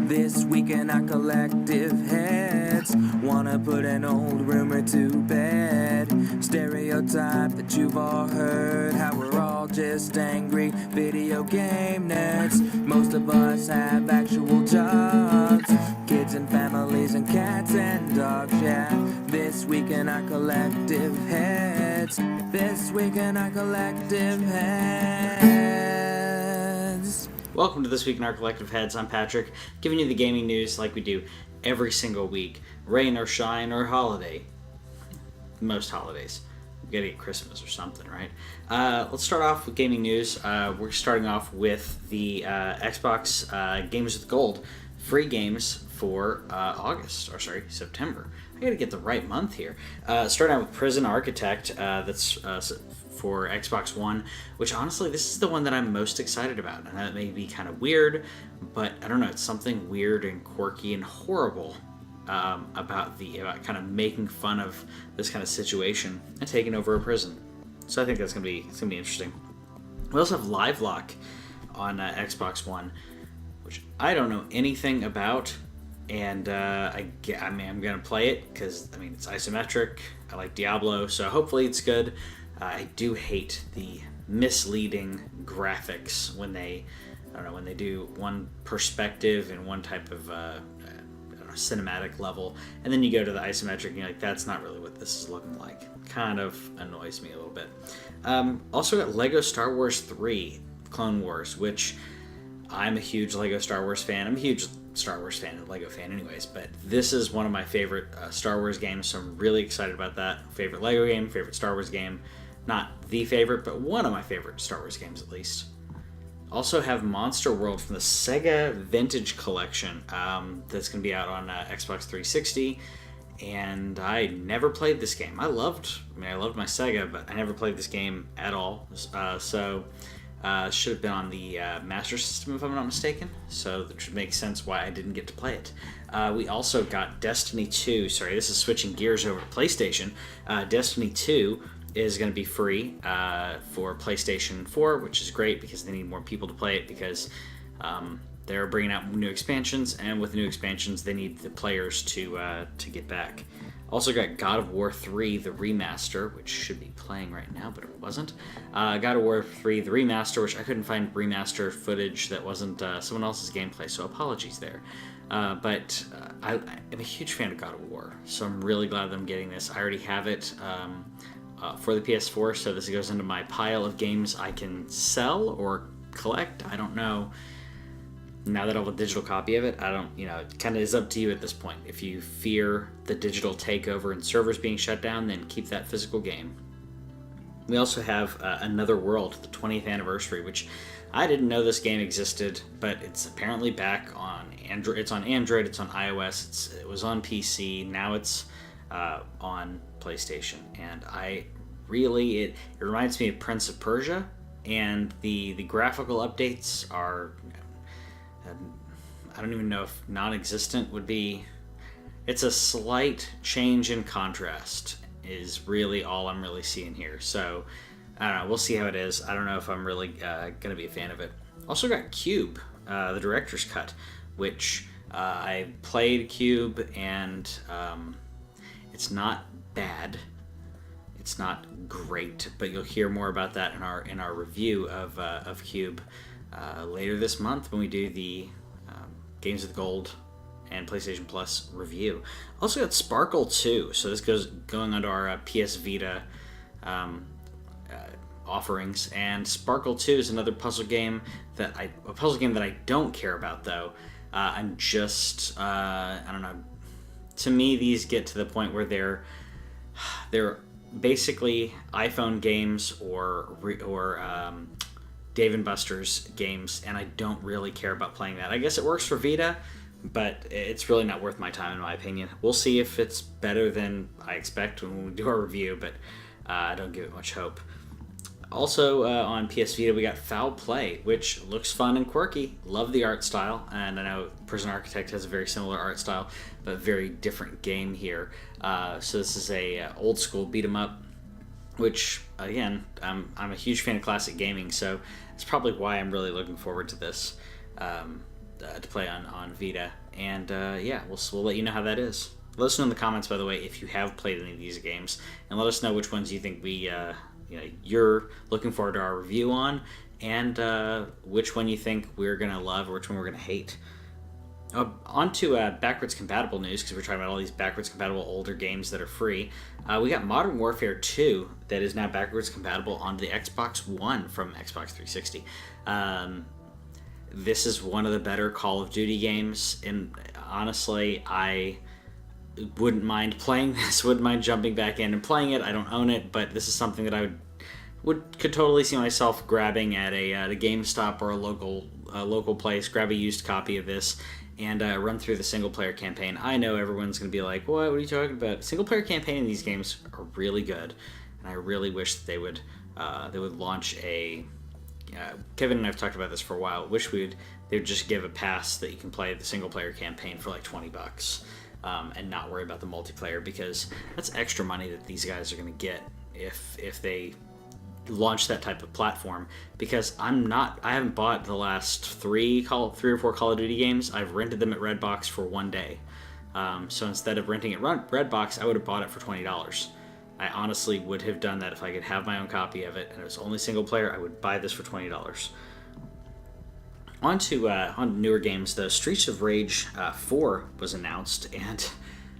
This week in our collective heads, wanna put an old rumor to bed. Stereotype that you've all heard, how we're all just angry video game nerds. Most of us have actual jobs, kids and families and cats and dogs, yeah. This week in our collective heads, this week in our collective heads. Welcome to This Week in Our Collective Heads. I'm Patrick, giving you the gaming news like we do every single week. Rain or shine or holiday. Most holidays. We gotta get Christmas or something, right? Let's start off with gaming news. We're starting off with the Xbox Games with Gold free games for September. I gotta get the right month here. Starting out with Prison Architect, that's for Xbox One, which honestly, this is the one that I'm most excited about. And that may be kind of weird, but I don't know, it's something weird and quirky and horrible about kind of making fun of this kind of situation and taking over a prison. So I think it's gonna be interesting. We also have Livelock on Xbox One, which I don't know anything about, and I'm gonna play it because it's isometric. I like Diablo, so hopefully it's good. I do hate the misleading graphics when they do one perspective and one type of cinematic level, and then you go to the isometric and you're like, that's not really what this is looking like. Kind of annoys me a little bit. Also got Lego Star Wars 3 Clone Wars, which I'm a huge Lego Star Wars fan. I'm a huge Star Wars fan and Lego fan anyways, but this is one of my favorite Star Wars games, so I'm really excited about that. Favorite Lego game, favorite Star Wars game. Not the favorite, but one of my favorite Star Wars games at least. Also have Monster World from the Sega Vintage Collection that's going to be out on Xbox 360, and I never played this game. I loved my Sega, but I never played this game at all, so should have been on the Master System if I'm not mistaken, so that should make sense why I didn't get to play it. We also got Destiny 2, this is switching gears over to PlayStation. Destiny 2 is going to be free for PlayStation 4, which is great because they need more people to play it because they're bringing out new expansions, and with new expansions they need the players to get back. Also got God of War 3, the remaster, which should be playing right now, but it wasn't. God of War 3, the remaster, which I couldn't find remaster footage that wasn't someone else's gameplay, so apologies there. But I'm a huge fan of God of War, so I'm really glad that I'm getting this. I already have it for the PS4, so this goes into my pile of games I can sell or collect. I don't know. Now that I have a digital copy of it, it kind of is up to you at this point. If you fear the digital takeover and servers being shut down, then keep that physical game. We also have Another World, the 20th anniversary, which I didn't know this game existed, but it's apparently back on Android. It's on Android, it's on iOS, it was on PC, now it's on PlayStation. And it reminds me of Prince of Persia, and the graphical updates are... I don't even know if non-existent would be... It's a slight change in contrast is really all I'm really seeing here. So, I don't know. We'll see how it is. I don't know if I'm really going to be a fan of it. Also got Cube, the director's cut, which I played Cube, and it's not bad. It's not great, but you'll hear more about that in our review of Cube later this month when we do the Games with Gold and PlayStation Plus review. Also got Sparkle 2, so this going under our PS Vita offerings, and Sparkle 2 is another puzzle game that I don't care about though. I'm just I don't know. To me, these get to the point where they're basically iPhone games or Dave & Buster's games, and I don't really care about playing that. I guess it works for Vita, but it's really not worth my time in my opinion. We'll see if it's better than I expect when we do our review, but I don't give it much hope. Also on PS Vita we got Foul Play, which looks fun and quirky. Love the art style, and I know Prison Architect has a very similar art style, but very different game here. So this is a old school beat 'em up, which again, I'm a huge fan of classic gaming, so it's probably why I'm really looking forward to this. to play on Vita. And yeah, we'll let you know how that is. Let us know in the comments, by the way, if you have played any of these games, and let us know which ones you think you're looking forward to our review on, and which one you think we're gonna love or which one we're gonna hate. On to backwards compatible news, because we're talking about all these backwards compatible older games that are free. We got Modern Warfare 2 that is now backwards compatible on the Xbox One from Xbox 360. This is one of the better Call of Duty games, and honestly, I wouldn't mind playing this, wouldn't mind jumping back in and playing it. I don't own it, but this is something that I could totally see myself grabbing at a GameStop or a local place, grab a used copy of this, and run through the single-player campaign. I know everyone's going to be like, what are you talking about? Single-player campaign in these games are really good, and I really wish that they would launch a... Kevin and I have talked about this for a while. Wish they would just give a pass that you can play the single-player campaign for like $20, and not worry about the multiplayer, because that's extra money that these guys are going to get if they launch that type of platform. Because I haven't bought the last three or four Call of Duty games. I've rented them at Redbox for one day. So instead of renting at Redbox, I would have bought it for $20. I honestly would have done that if I could have my own copy of it and it was only single player. I would buy this for $20. On to newer games. The Streets of Rage 4 was announced, and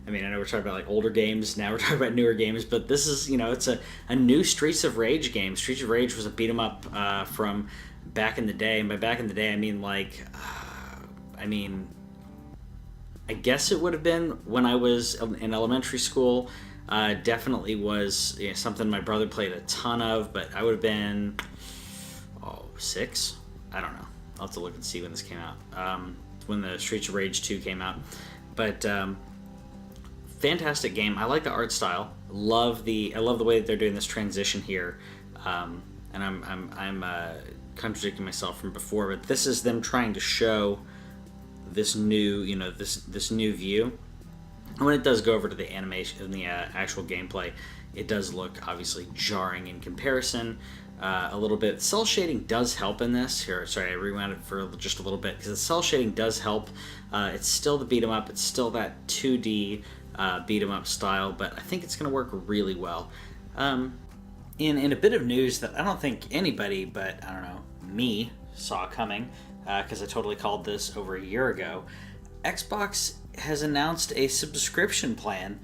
I mean, I know we're talking about like older games, now we're talking about newer games, but this is, it's a new Streets of Rage game. Streets of Rage was a beat 'em up from back in the day, and by back in the day, I mean I guess it would have been when I was in elementary school. Definitely was something my brother played a ton of, but I would have been 6. I don't know. I'll have to look and see when this came out. When the Streets of Rage 2 came out, but fantastic game. I like the art style. I love the way that they're doing this transition here. And I'm contradicting myself from before, but this is them trying to show this new this new view. And when it does go over to the animation and the actual gameplay, it does look obviously jarring in comparison. A little bit. Cell shading does help in this. Here, sorry, I rewound it for just a little bit, because the cell shading does help. It's still the beat 'em up. It's still that 2D beat 'em up style, but I think it's going to work really well. In a bit of news that I don't think anybody, but I don't know, me saw coming, because I totally called this over a year ago. Xbox has announced a subscription plan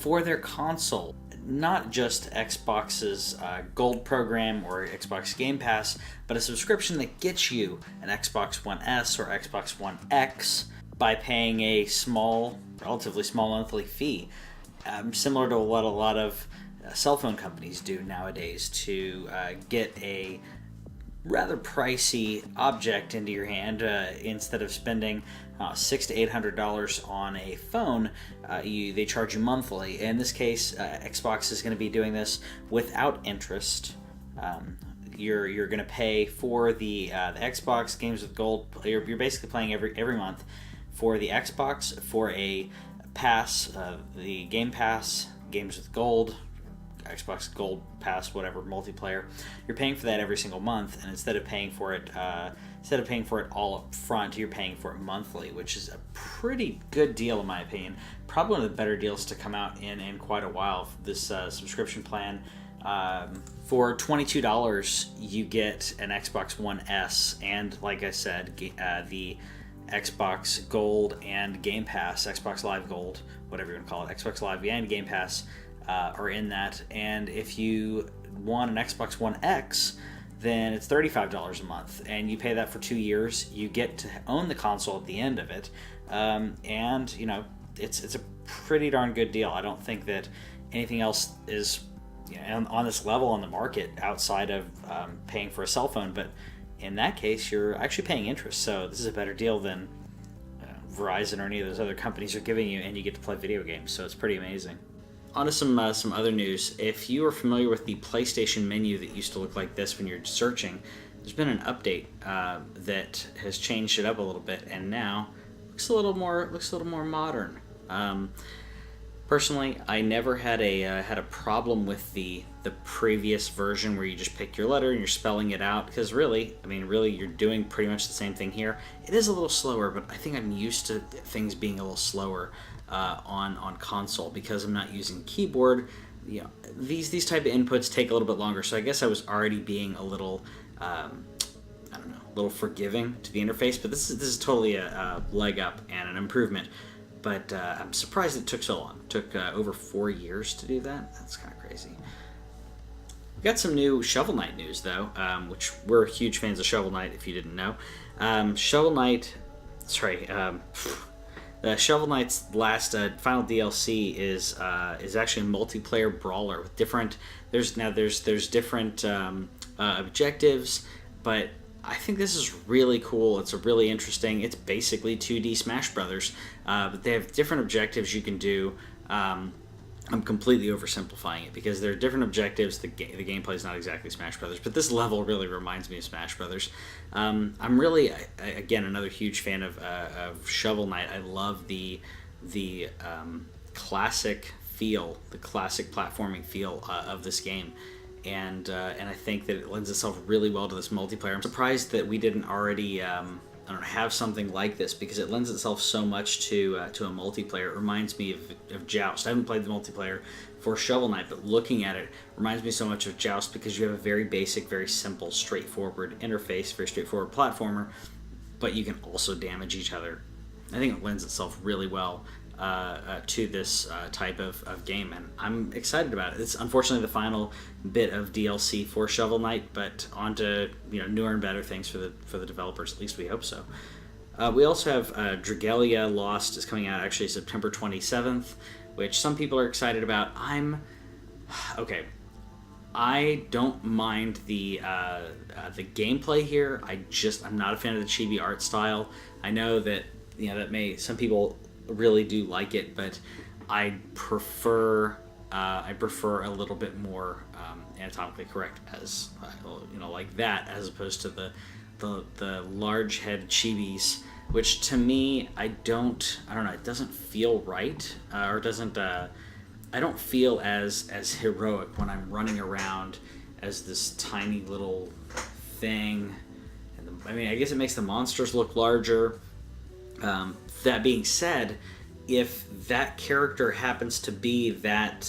for their console. Not just Xbox's Gold program or Xbox Game Pass, but a subscription that gets you an Xbox One S or Xbox One X by paying a relatively small monthly fee, similar to what a lot of cell phone companies do nowadays to get a rather pricey object into your hand. Instead of spending $600 to $800 on a phone, they charge you monthly. In this case, Xbox is going to be doing this without interest. You're going to pay for the Xbox games with Gold. You're basically playing every month for the Xbox, for a pass, the Game Pass, games with Gold, Xbox Gold Pass, whatever, multiplayer. You're paying for that every single month, and instead of paying for it all up front, you're paying for it monthly, which is a pretty good deal in my opinion. Probably one of the better deals to come out in quite a while. This subscription plan, for $22, you get an Xbox One S, and like I said, the Xbox Gold and Game Pass, Xbox Live Gold, whatever you want to call it, Xbox Live and Game Pass are in that. And if you want an Xbox One X, then it's $35 a month, and you pay that for 2 years. You get to own the console at the end of it, and it's a pretty darn good deal. I don't think that anything else is on this level on the market outside of paying for a cell phone, but in that case, you're actually paying interest, so this is a better deal than Verizon or any of those other companies are giving you, and you get to play video games, so it's pretty amazing. On to some other news. If you are familiar with the PlayStation menu that used to look like this when you're searching, there's been an update that has changed it up a little bit, and now looks a little more modern. Personally, I never had a problem with the previous version where you just pick your letter and you're spelling it out, because really you're doing pretty much the same thing here. It is a little slower, but I think I'm used to things being a little slower on console because I'm not using keyboard. You know, these type of inputs take a little bit longer, so I guess I was already being a little a little forgiving to the interface. But this is totally a leg up and an improvement. But I'm surprised it took so long. It took over 4 years to do that. That's kind of crazy. We got some new Shovel Knight news, though, which we're huge fans of Shovel Knight, if you didn't know. Shovel Knight's last final DLC is actually a multiplayer brawler with different. There's different objectives, but I think this is really cool. It's a really interesting. It's basically 2D Smash Brothers, but they have different objectives you can do. I'm completely oversimplifying it because there are different objectives. The gameplay is not exactly Smash Brothers, but this level really reminds me of Smash Brothers. I'm really, again, another huge fan of Shovel Knight. I love the classic feel, the classic platforming feel of this game. And I think that it lends itself really well to this multiplayer. I'm surprised that we didn't already have something like this, because it lends itself so much to a multiplayer. It reminds me of Joust. I haven't played the multiplayer for Shovel Knight, but looking at it reminds me so much of Joust, because you have a very basic, very simple, straightforward interface, very straightforward platformer, but you can also damage each other. I think it lends itself really well to this type of game, and I'm excited about it. It's unfortunately the final bit of DLC for Shovel Knight, but on to newer and better things for the developers. At least we hope so. We also have Dragalia Lost is coming out actually September 27th, which some people are excited about. I don't mind the gameplay here. I'm not a fan of the chibi art style. I know that some people really do like it, but I prefer a little bit more anatomically correct, as like that, as opposed to the large head chibis, which to me I don't know, it doesn't feel right, or doesn't I don't feel as heroic when I'm running around as this tiny little thing. And I guess it makes the monsters look larger. That being said, if that character happens to be that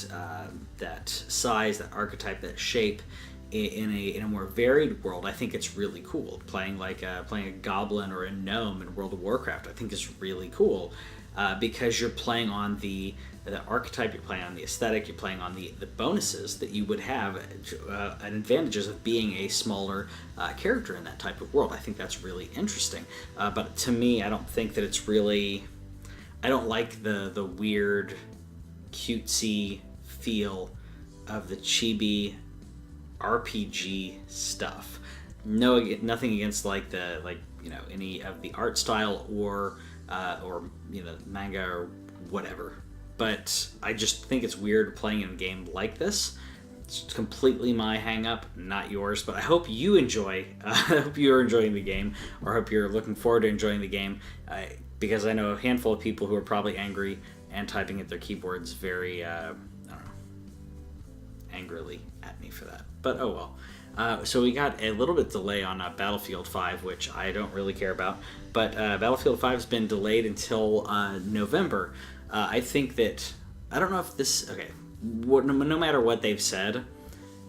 size, that archetype, that shape in a more varied world, I think it's really cool. Playing a goblin or a gnome in World of Warcraft, I think is really cool, because you're playing on the archetype, you're playing on the aesthetic, you're playing on the bonuses that you would have, and advantages of being a smaller character in that type of world. I think that's really interesting. But to me, I don't think that it's really. I don't like the weird, cutesy feel of the chibi RPG stuff. No, nothing against any of the art style or manga or whatever. But I just think it's weird playing in a game like this. It's completely my hang-up, not yours. But I hope you enjoy. I hope you're enjoying the game, or I hope you're looking forward to enjoying the game. Because I know a handful of people who are probably angry and typing at their keyboards very, angrily at me for that. But oh well. So we got a little bit delay on Battlefield 5, which I don't really care about. But Battlefield 5 has been delayed until November. I think that, I don't know if this, no matter what they've said,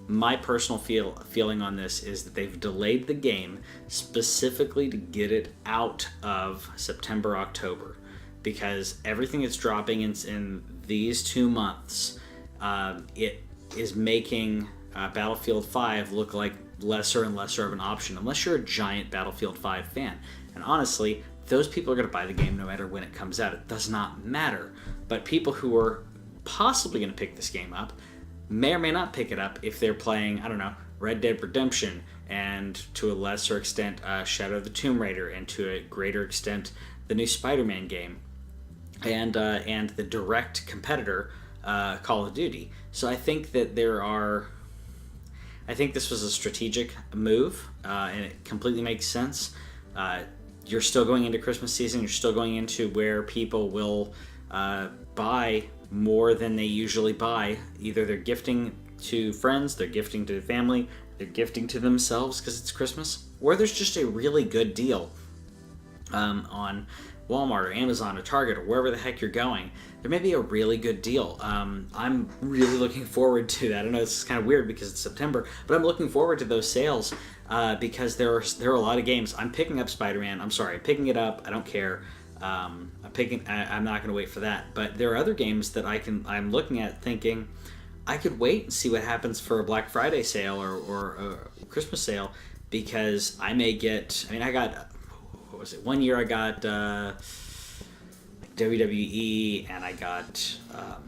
my personal feeling on this is that they've delayed the game specifically to get it out of September, October, because everything that's dropping in these 2 months, it is making Battlefield 5 look like lesser and lesser of an option, unless you're a giant Battlefield 5 fan. And honestly, those people are going to buy the game no matter when it comes out. It does not matter. But people who are possibly going to pick this game up may or may not pick it up if they're playing, Red Dead Redemption, and to a lesser extent Shadow of the Tomb Raider, and to a greater extent the new Spider-Man game, and the direct competitor Call of Duty. So I think that I think this was a strategic move, and it completely makes sense. You're still going into Christmas season. You're still going into where people will buy more than they usually buy. Either they're gifting to friends, they're gifting to family, they're gifting to themselves because it's Christmas, or there's just a really good deal on Walmart or Amazon or Target or wherever the heck you're going. There may be a really good deal. I'm really looking forward to that. I know this is kind of weird because it's September, but I'm looking forward to those sales because there are a lot of games. I'm picking up Spider-Man. I'm picking it up. I don't care. I'm not going to wait for that. But there are other games that I'm looking at thinking I could wait and see what happens for a Black Friday sale or a Christmas sale, because I may get. I mean, I got. What was it? One year I got WWE, and I got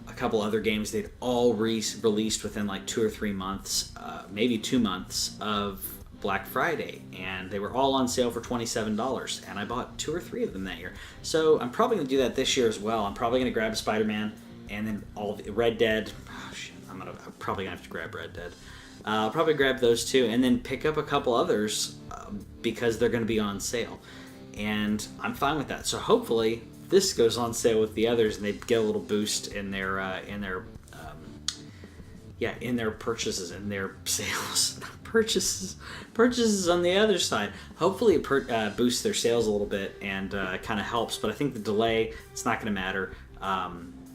a couple other games. They'd all released within like 2 or 3 months, maybe 2 months of Black Friday, and they were all on sale for $27, and I bought 2 or 3 of them that year. So I'm probably going to do that this year as well. I'm probably going to grab Spider-Man, and then all of Red Dead. Oh, shit, I'm probably going to have to grab Red Dead. I'll probably grab those 2, and then pick up a couple others because they're going to be on sale. And I'm fine with that. So hopefully this goes on sale with the others, and they get a little boost in their purchases and their sales. Purchases on the other side. Hopefully it boosts their sales a little bit and kind of helps. But I think the delay, it's not going to matter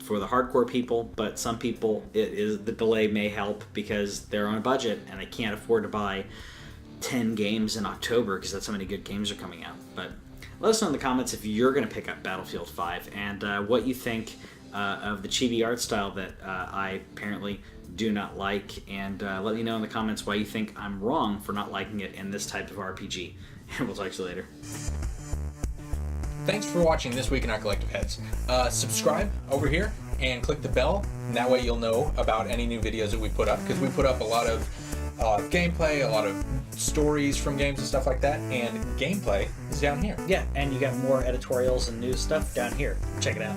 for the hardcore people. But some people, the delay may help because they're on a budget and they can't afford to buy 10 games in October because that's how many good games are coming out. But let us know in the comments if you're going to pick up Battlefield 5 and what you think of the chibi art style that I apparently do not like. And let me know in the comments why you think I'm wrong for not liking it in this type of RPG. And we'll talk to you later. Thanks for watching This Week in Our Collective Heads. Subscribe over here and click the bell, and that way you'll know about any new videos that we put up, because we put up a lot of gameplay, a lot of stories from games and stuff like that, and gameplay is down here. Yeah, and you got more editorials and news stuff down here. Check it out.